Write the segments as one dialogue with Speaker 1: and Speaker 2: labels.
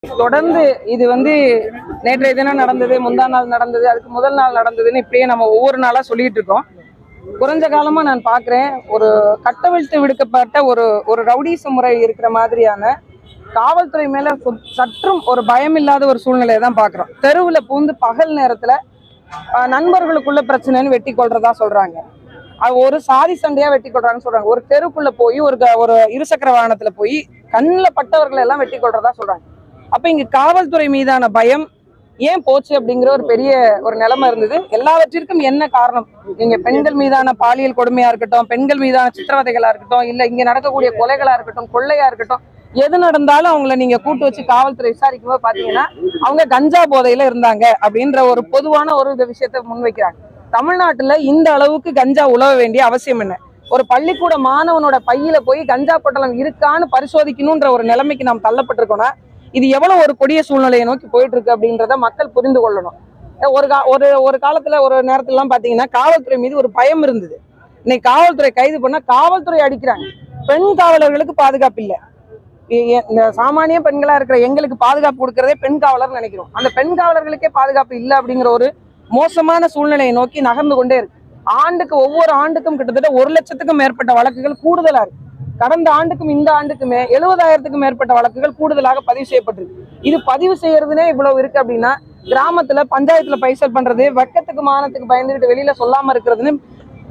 Speaker 1: தொடர்ந்து இது நேற்றைய தினம் நடந்தது, முந்தா நாள் நடந்தது, அதுக்கு முதல் நாள் நடந்ததுன்னு இப்படியே நம்ம ஒவ்வொரு நாளா சொல்லிட்டு இருக்கோம். குறைஞ்ச காலமா நான் பாக்குறேன், ஒரு கட்டவிழ்த்து விடுக்கப்பட்ட ஒரு ஒரு ரவுடிச முறை இருக்கிற மாதிரியான காவல்துறை மேல சற்றும் ஒரு பயம் இல்லாத ஒரு சூழ்நிலையை தான் பாக்குறோம். தெருவுல பூந்து பகல் நேரத்துல நண்பர்களுக்குள்ள பிரச்சனைன்னு வெட்டி கொள்றதா சொல்றாங்க. அது ஒரு சாதி சண்டையா வெட்டி கொள்றாங்கன்னு சொல்றாங்க. ஒரு தெருக்குள்ள போய் ஒரு இருசக்கர வாகனத்துல போய் கண்ணில் பட்டவர்களை எல்லாம் வெட்டி கொள்றதா சொல்றாங்க. அப்ப இங்க காவல்துறை மீதான பயம் ஏன் போச்சு அப்படிங்கிற ஒரு பெரிய ஒரு நிலைமை இருந்தது. எல்லாவற்றிற்கும் என்ன காரணம்? நீங்க பெண்கள் மீதான பாலியல் கொடுமையா இருக்கட்டும், பெண்கள் மீதான சித்திரவதைகளா இருக்கட்டும், இல்ல இங்க நடக்கக்கூடிய கொலைகளா இருக்கட்டும், கொள்ளையா இருக்கட்டும், எது நடந்தாலும் அவங்கள நீங்க கூட்டு வச்சு காவல்துறை விசாரிக்கும் போது பாத்தீங்கன்னா அவங்க கஞ்சா போதையில இருந்தாங்க அப்படின்ற ஒரு பொதுவான ஒரு விஷயத்த முன்வைக்கிறாங்க. தமிழ்நாட்டுல இந்த அளவுக்கு கஞ்சா உழவ வேண்டிய அவசியம் என்ன? ஒரு பள்ளிக்கூட மாணவனோட பையில போய் கஞ்சா பொட்டலம் இருக்கான்னு பரிசோதிக்கணும்ன்ற ஒரு நிலைமைக்கு நாம் தள்ளப்பட்டிருக்கோம்னா இது எவ்வளவு ஒரு கொடிய சூழ்நிலையை நோக்கி போயிட்டு இருக்கு அப்படின்றத மக்கள் புரிந்து கொள்ளணும். ஒரு காலத்துல ஒரு நேரத்துல எல்லாம் பாத்தீங்கன்னா காவல்துறை மீது ஒரு பயம் இருந்தது. இன்னைக்கு காவல்துறை கைது பண்ணா காவல்துறை அடிக்கிறாங்க. பெண் காவலர்களுக்கு பாதுகாப்பு இல்லை. இந்த சாமானிய பெண்களா இருக்கிற எங்களுக்கு பாதுகாப்பு கொடுக்கறதே பெண் காவலர் நினைக்கிறோம். அந்த பெண் காவலர்களுக்கே பாதுகாப்பு இல்லை அப்படிங்கிற ஒரு மோசமான சூழ்நிலையை நோக்கி நகர்ந்து கொண்டே இருக்கு. ஒவ்வொரு ஆண்டுக்கும் கிட்டத்தட்ட 1 லட்சத்துக்கும் மேற்பட்ட வழக்குகள் கூடுதலா இருக்கு. கடந்த ஆண்டுக்கும் இந்த ஆண்டுக்குமே 70,000த்துக்கும் மேற்பட்ட வழக்குகள் கூடுதலாக பதிவு செய்யப்பட்டிருக்கு. இது பதிவு செய்யறதுனே இவ்வளவு இருக்கு அப்படின்னா, கிராமத்துல பஞ்சாயத்துல பைசல் பண்றது, வெக்கத்துக்கு மானத்துக்கு பயந்துகிட்டு வெளியில சொல்லாம இருக்கிறதுன்னு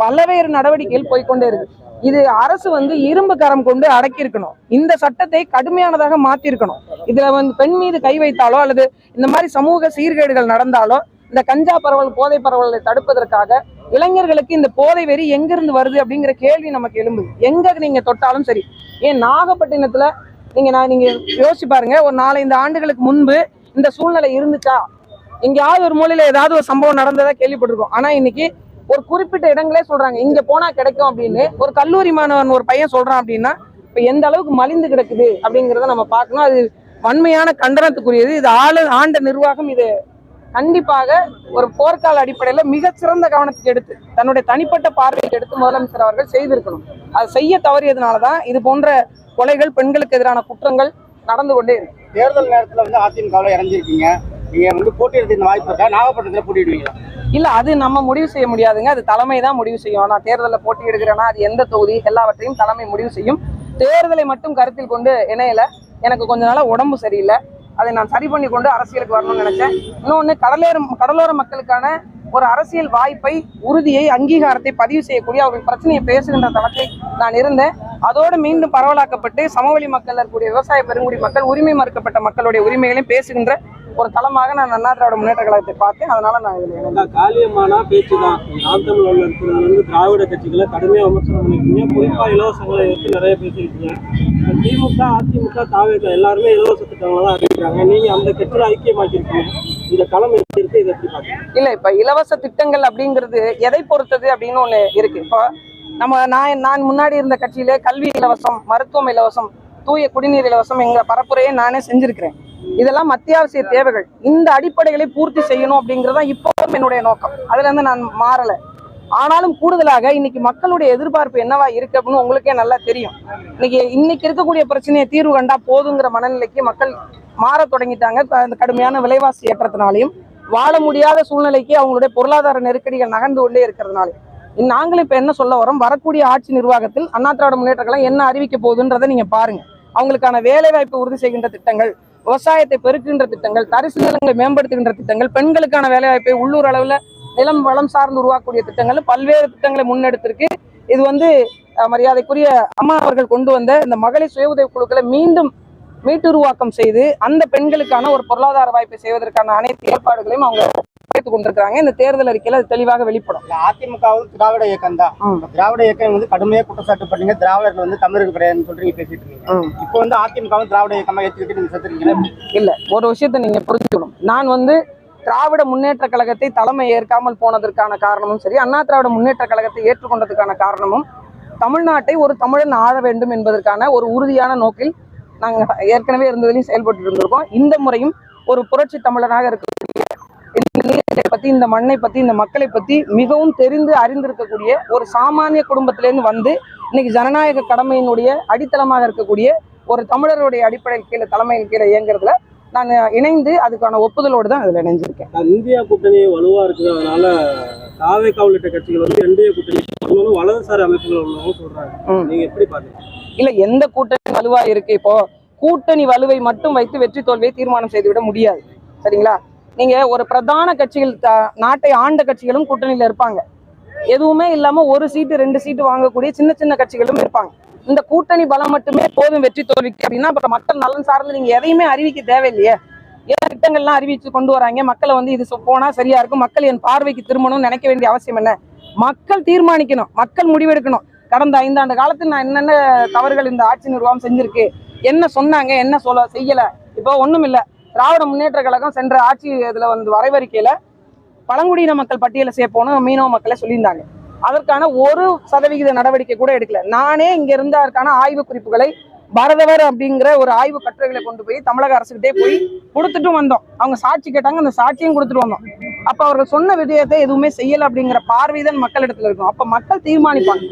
Speaker 1: பல்வேறு நடவடிக்கைகள் போய்கொண்டே இருக்கு. இது அரசு இரும்பு கரம் கொண்டு அடக்கி இருக்கணும். இந்த சட்டத்தை கடுமையானதாக மாத்தி இருக்கணும். இதுல பெண் மீது கை வைத்தாலோ அல்லது இந்த மாதிரி சமூக சீர்கேடுகள் நடந்தாலோ இந்த கஞ்சா பரவல், போதை பரவலை தடுப்பதற்காக இளைஞர்களுக்கு இந்த போதை வெறி எங்கிருந்து வருது அப்படிங்கிற கேள்வி நமக்கு எழும்புது. எங்க நீங்க தொட்டாலும் சரி. ஏன் நாகப்பட்டினத்துல நீங்க யோசிச்சு பாருங்க, ஒரு 4-5 ஆண்டுகளுக்கு முன்பு இந்த சூழ்நிலை இருந்துச்சா? எங்கேயாவது ஒரு மூலையில ஏதாவது ஒரு சம்பவம் நடந்ததா கேள்விப்பட்டிருக்கோம். ஆனா இன்னைக்கு ஒரு குறிப்பிட்ட இடங்களே சொல்றாங்க இங்க போனா கிடைக்கும் அப்படின்னு. ஒரு கல்லூரி மாணவன் ஒரு பையன் சொல்றான் அப்படின்னா இப்ப எந்த அளவுக்கு மலிந்து கிடக்குது அப்படிங்கிறத நம்ம பார்க்கணும். அது வன்மையான கண்டனத்துக்குரியது. இது ஆண்ட நிர்வாகம் இது கண்டிப்பாக ஒரு போர்க்கால அடிப்படையில மிகச்சிறந்த கவனத்துக்கு எடுத்து தன்னுடைய தனிப்பட்ட பார்வையை எடுத்து முதலமைச்சர் அவர்கள் செய்திருக்கணும். அது செய்ய தவறியதுனாலதான் இது போன்ற கொலைகள், பெண்களுக்கு எதிரான குற்றங்கள் நடந்து கொண்டே இருக்கு.
Speaker 2: தேர்தல் நேரத்துல அதிமுகவில் இறங்கிருக்கீங்க. நீங்க போட்டியிடுறது இந்த வாய்ப்பு இருக்கா? நாகப்பட்டினத்துல போட்டியிடுவீங்களா?
Speaker 1: இல்ல, அது நம்ம முடிவு செய்ய முடியாதுங்க. அது தலைமை தான் முடிவு செய்யும். நான் தேர்தலில் போட்டியிடுகிறேன்னா அது எந்த தொகுதி எல்லாவற்றையும் தலைமை முடிவு செய்யும். தேர்தலை மட்டும் கருத்தில் கொண்டு இணையல. எனக்கு கொஞ்ச நாளா உடம்பு சரியில்லை. அதை நான் சரி பண்ணி கொண்டு அரசியலுக்கு வரணும்னு நினைச்சேன். இன்னொன்னு, கடலோர மக்களுக்கான ஒரு அரசியல் வாய்ப்பை, உறுதியை, அங்கீகாரத்தை பதிவு செய்யக்கூடிய அவர்கள் பிரச்சனையை பேசுகின்ற தளத்தை நான் இருந்தேன். அதோடு மீண்டும் பரவலாக்கப்பட்டு சமவெளி மக்கள் இருக்கக்கூடிய விவசாய பெருங்குடி மக்கள், உரிமை மறுக்கப்பட்ட மக்களுடைய உரிமைகளையும் பேசுகின்ற ஒரு தளமாக நான் அண்ணா திராவிட முன்னேற்ற கழகத்தை பார்த்தேன். அதனால நான் இதுல
Speaker 3: காலியமான பேச்சு தான். நாம் தமிழ் இருக்கிறது திராவிட கட்சிகளை கடுமையா விமர்சனம் பண்ணிருக்கீங்க. குறிப்பா இலவசங்களை எடுத்து நிறைய பேசியிருக்கீங்க. திமுக, அதிமுக, தாவேக எல்லாருமே இலவச திட்டங்களை தான் அறிவிக்கிறாங்க. நீங்க அந்த கட்சியில ஐக்கியமாக்கிருக்கீங்க. இந்த களம் எப்படி இருக்கு? இதை எப்படி பாருங்க.
Speaker 1: இல்ல, இப்ப இலவச திட்டங்கள் அப்படிங்கிறது எதை பொறுத்தது அப்படின்னு ஒண்ணு இருக்கு. இப்போ நான் முன்னாடி இருந்த கட்சியிலே கல்வி இலவசம், மருத்துவம் இலவசம், தூய குடிநீர் இலவசம் எங்க பரப்புரையை நானே செஞ்சிருக்கிறேன். இதெல்லாம் அத்தியாவசிய தேவைகள். இந்த அடிப்படைகளை பூர்த்தி செய்யணும் அப்படிங்கறதா இப்போவும் என்னுடைய நோக்கம். அதுல இருந்து நான் மாறல. ஆனாலும் கூடுதலாக இன்னைக்கு மக்களுடைய எதிர்பார்ப்பு என்னவா இருக்கு அப்படின்னு உங்களுக்கே நல்லா தெரியும். இன்னைக்கு இருக்கக்கூடிய பிரச்சனையை தீர்வு கண்டா போதுங்கிற மனநிலைக்கு மக்கள் மாற தொடங்கிட்டாங்க. அந்த கடுமையான விலைவாசி ஏற்றத்தினாலையும் வாழ முடியாத சூழ்நிலைக்கு அவங்களுடைய பொருளாதார நெருக்கடிகள் நகர்ந்து கொண்டே இருக்கிறதுனால நாங்களும் இப்ப என்ன சொல்ல வரோம், வரக்கூடிய ஆட்சி நிர்வாகத்தில் அண்ணா திராவிட முன்னேற்ற கழகம் என்ன அறிவிக்க போகுதுன்றதை நீங்க பாருங்க. அவங்களுக்கான வேலை வாய்ப்பை உறுதி செய்கின்ற திட்டங்கள், விவசாயத்தை பெருக்குகின்ற திட்டங்கள், தரிசு நிலங்களை மேம்படுத்துகின்ற திட்டங்கள், பெண்களுக்கான வேலை வாய்ப்பை உள்ளூர் அளவுல நிலம் வளம் சார்ந்து உருவாக்கக்கூடிய திட்டங்கள், பல்வேறு திட்டங்களை முன்னெடுத்திருக்கு. இது மரியாதைக்குரிய அம்மா அவர்கள் கொண்டு வந்த இந்த மகளிர் சுய உதவி குழுக்களை மீண்டும் மீட்டுருவாக்கம் செய்து அந்த பெண்களுக்கான ஒரு பொருளாதார வாய்ப்பை செய்வதற்கான அனைத்து ஏற்பாடுகளையும் அவங்க வைத்துக் கொண்டிருக்கிறாங்க. இந்த தேர்தல் அறிக்கையில அது தெளிவாக வெளிப்படும்.
Speaker 2: அதிமுகவும் திராவிட இயக்கம் தான். திராவிட இயக்கம் கடுமையா குற்றச்சாட்டு பண்ணீங்க. திராவிடர்கள் தமிழர்கள் கிடையாதுன்னு சொல்றீங்க, பேசிட்டு இருக்கீங்க. இப்போ அதிமுகவும் திராவிட இயக்கமா ஏற்றுக்கிட்டு நீங்க செத்துருக்கீங்களா? இல்ல,
Speaker 1: ஒரு விஷயத்த நீங்க புரிஞ்சுக்கணும். நான் திராவிட முன்னேற்ற கழகத்தை தலைமை ஏற்காமல் போனதற்கான காரணமும் சரி, அண்ணா திராவிட முன்னேற்ற கழகத்தை ஏற்றுக்கொண்டதுக்கான காரணமும் தமிழ்நாட்டை ஒரு தமிழன் ஆள வேண்டும் என்பதற்கான ஒரு உறுதியான நோக்கில் நாங்கள் ஏற்கனவே இருந்ததிலையும் செயல்பட்டு இருந்திருக்கோம். இந்த முறையும் ஒரு புரட்சி தமிழனாக இருக்கக்கூடிய பத்தி, இந்த மண்ணை பத்தி, இந்த மக்களை பத்தி மிகவும் தெரிந்து அறிந்திருக்கக்கூடிய ஒரு சாமானிய குடும்பத்திலேருந்து இன்னைக்கு ஜனநாயக கடமையினுடைய அடித்தளமாக இருக்கக்கூடிய ஒரு தமிழருடைய அடிப்படையில் கீழே தலைமையில் கீழே இயங்குறதுல நான் இணைந்து அதுக்கான ஒப்புதலோடு தான் அதில் இணைஞ்சிருக்கேன்.
Speaker 3: இந்தியா கூட்டணி வலுவா இருக்குது, அதனால தாவேகா உள்ளிட்ட கட்சிகள் வந்து என்டிஏ கூட்டணி பண்ணணும் வலதுசாரி அமைப்புகள் உள்ளவங்க சொல்றாங்க. நீங்க எப்படி பாக்குறீங்க?
Speaker 1: இல்ல, எந்த கூட்டணி வலுவா இருக்கு? இப்போ கூட்டணி வலுவை மட்டும் வைத்து வெற்றி தோல்வியை தீர்மானம் செய்துவிட முடியாது. சரிங்களா? நீங்க ஒரு பிரதான கட்சிகள் நாட்டை ஆண்ட கட்சிகளும் கூட்டணியில இருப்பாங்க. எதுவுமே இல்லாம ஒரு சீட்டு 2 சீட்டு வாங்கக்கூடிய சின்ன சின்ன கட்சிகளும் இருப்பாங்க. இந்த கூட்டணி பலம் மட்டுமே போதும் வெற்றி தோல்விக்கு அப்படின்னா அப்புறம் மக்கள் நலன் சார்ந்து நீங்க எதையுமே அறிவிக்க தேவையில்லையே. ஏன் திட்டங்கள்லாம் அறிவிச்சு கொண்டு வராங்க? மக்களை வந்து இது போனா சரியா இருக்கும், மக்கள் என் பார்வைக்கு திரும்பணும்னு நினைக்க வேண்டிய அவசியம் என்ன? மக்கள் தீர்மானிக்கணும், மக்கள் முடிவெடுக்கணும். கடந்த 5 ஆண்டு காலத்தில் நான் என்னென்ன தவறுகள் இந்த ஆட்சி நிர்வாகம் செஞ்சிருக்கு, என்ன சொன்னாங்க, என்ன செய்யல. இப்போ ஒண்ணும் இல்ல. திராவிட முன்னேற்ற கழகம் சென்ற ஆட்சி இதுல வந்து வரைவறிக்கையில பழங்குடியின மக்கள் பட்டியலை சேர்ப்போன்னு மீனவ மக்களை சொல்லியிருந்தாங்க. அதற்கான 1% நடவடிக்கை கூட எடுக்கல. நானே இங்க இருந்த அதற்கான ஆய்வு குறிப்புகளை பரதவர் அப்படிங்கிற ஒரு ஆய்வு கட்டுரைகளை கொண்டு போய் தமிழக அரசுகிட்டே போய் கொடுத்துட்டும் வந்தோம். அவங்க சாட்சி கேட்டாங்க, அந்த சாட்சியும் கொடுத்துட்டு வந்தோம். அப்ப அவர்கள் சொன்ன விடயத்தை எதுவுமே செய்யல அப்படிங்கிற பார்வைதான் மக்களிடத்துல இருக்கும். அப்ப மக்கள் தீர்மானிப்பாங்க.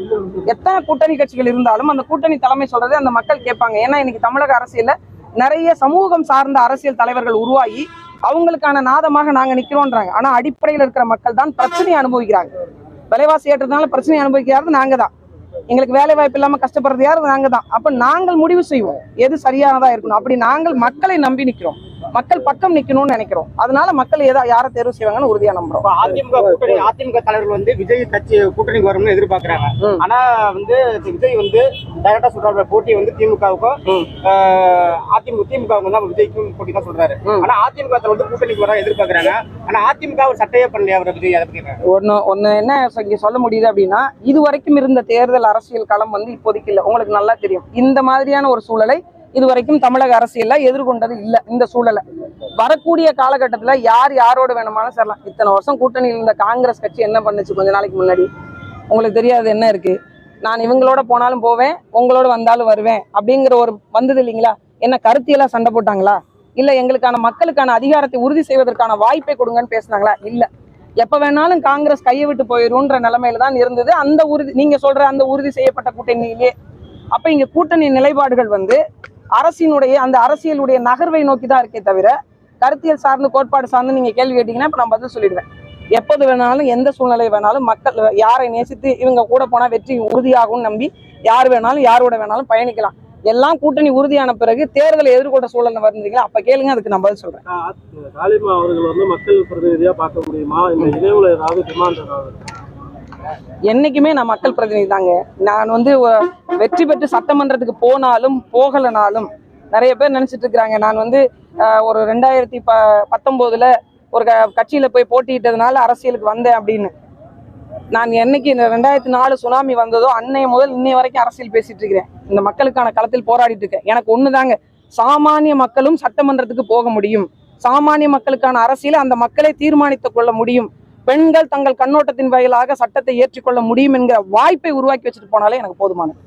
Speaker 1: எத்தனை கூட்டணி கட்சிகள் இருந்தாலும் அந்த கூட்டணி தலைமை சொல்றதை அந்த மக்கள் கேட்பாங்க. ஏன்னா இன்னைக்கு தமிழக அரசியல்ல நிறைய சமூகம் சார்ந்த அரசியல் தலைவர்கள் உருவாகி அவங்களுக்கான நாதமாக நாங்க நிக்கிறோம்ன்றாங்க. ஆனா அடிப்படையில் இருக்கிற மக்கள் தான் பிரச்சனையை அனுபவிக்கிறாங்க. விலைவாசி ஏற்றதுனால பிரச்சனை அனுபவிக்கிறது நாங்க தான். எங்களுக்கு வேலை வாய்ப்பு இல்லாம கஷ்டப்படுறது யாரு? நாங்க தான். அப்ப நாங்கள் முடிவு செய்வோம் எது சரியானதா இருக்கணும். அப்படி நாங்கள் மக்களை நம்பி நிக்கிறோம், மக்கள் பக்கம் நிக்கணும்னு நினைக்கிறோம். அதனால மக்கள் யாரை தேர்வு செய்வாங்கன்னு உறுதியா நம்புறோம்.
Speaker 2: அதிமுக தலைவர்கள் வந்து விஜய் கட்சி கூட்டணிக்கு வரும்னு எதிர்பார்க்கறாங்க. ஆனா வந்து விஜய் வந்து டைரக்டா சொல்றாரு, போட்டி வந்து திமுகவுக்கும் திமுகவுக்கும் தான் விஜய்க்கும் போட்டி தான் சொல்றாரு. ஆனா அதிமுக வந்து கூட்டணிக்கு வர எதிர்பார்க்கறாங்க. ஆனா அதிமுக ஒரு சட்டையே பண்ணலையா அவர் விஜய்? அதை பத்தி
Speaker 1: ஒன்னு என்ன இங்க சொல்ல முடியுது அப்படின்னா, இது வரைக்கும் இருந்த தேர்தல் அரசியல் களம் வந்து இப்போதைக்கு இல்லை. உங்களுக்கு நல்லா தெரியும். இந்த மாதிரியான ஒரு சூழலை இதுவரைக்கும் தமிழக அரசியல்ல எதிர்கொண்டது இல்ல. இந்த சூழலை வரக்கூடிய காலகட்டத்துல யார் யாரோட வேணுமாலும் சேரலாம். இத்தனை வருஷம் கூட்டணியில் இருந்த காங்கிரஸ் கட்சி என்ன பண்ணுச்சு கொஞ்ச நாளைக்கு முன்னாடி? உங்களுக்கு தெரியாது என்ன இருக்கு? நான் இவங்களோட போனாலும் போவேன், உங்களோட வந்தாலும் வருவேன் அப்படிங்கிற ஒரு வந்தது இல்லைங்களா? என்ன கருத்தியெல்லாம் சண்டை போட்டாங்களா? இல்ல எங்களுக்கான மக்களுக்கான அதிகாரத்தை உறுதி செய்வதற்கான வாய்ப்பை கொடுங்கன்னு பேசினாங்களா? இல்ல. எப்ப வேணாலும் காங்கிரஸ் கையை விட்டு போயிரும்ன்ற நிலைமையில தான் இருந்தது அந்த உறுதி. நீங்க சொல்ற அந்த உறுதி செய்யப்பட்ட கூட்டணியிலே அப்ப இங்க கூட்டணி நிலைப்பாடுகள் வந்து அரசினுடைய அந்த அரசியலுடைய நகர்வை நோக்கி தான் இருக்கே தவிர கருத்தியல் சார்ந்து கோட்பாடு சார்ந்து நீங்க கேள்வி கேட்டீங்கன்னா இப்ப நான் பதில் சொல்லிடுவேன். எப்போது வேணாலும் எந்த சூழ்நிலை வேணாலும் மக்கள் யாரை நேசித்து இவங்க கூட போனா வெற்றி உறுதியாகும் நம்பி யார் வேணாலும் யாரோட வேணாலும் பயணிக்கலாம். எல்லாம் கூட்டணி உறுதியான பிறகு தேர்தலை எதிர்கொண்ட சூழல் வருந்தீங்களா? அப்ப கேளுங்க, அதுக்கு நான் பதில் சொல்றேன்.
Speaker 3: தாலிமா அவர்கள் வந்து மக்கள் பிரதிநிதியா பார்க்க முடியுமா? இந்த இணைவுல ஏதாவது டிமாண்ட் ஏதாவது?
Speaker 1: என்னைக்குமே நான் மக்கள் பிரதிநிதி தாங்க. நான் வந்து வெற்றி பெற்று சட்டமன்றத்துக்கு போனாலும் போகலனாலும் நிறைய பேர் நினைச்சிட்டு இருக்கிறாங்க நான் வந்து ஒரு 2019 ஒரு கட்சியில போய் போட்டியிட்டதுனால அரசியலுக்கு வந்தேன் அப்படின்னு. நான் என்னைக்கு இந்த 2004 சுனாமி வந்ததோ அன்னைய முதல் இன்னைய வரைக்கும் அரசியல் பேசிட்டு இருக்கிறேன். இந்த மக்களுக்கான களத்தில் போராடிட்டு இருக்கேன். எனக்கு ஒண்ணுதாங்க, சாமானிய மக்களும் சட்டமன்றத்துக்கு போக முடியும். சாமானிய மக்களுக்கான அரசியலை அந்த மக்களை தீர்மானித்துக் கொள்ள முடியும். பெண்கள் தங்கள் கண்ணோட்டத்தின் வாயிலாக சட்டத்தை ஏற்றுக்கொள்ள முடியும் என்கிற வாய்ப்பை உருவாக்கி வச்சுட்டு போனாலே எனக்கு போதுமானது.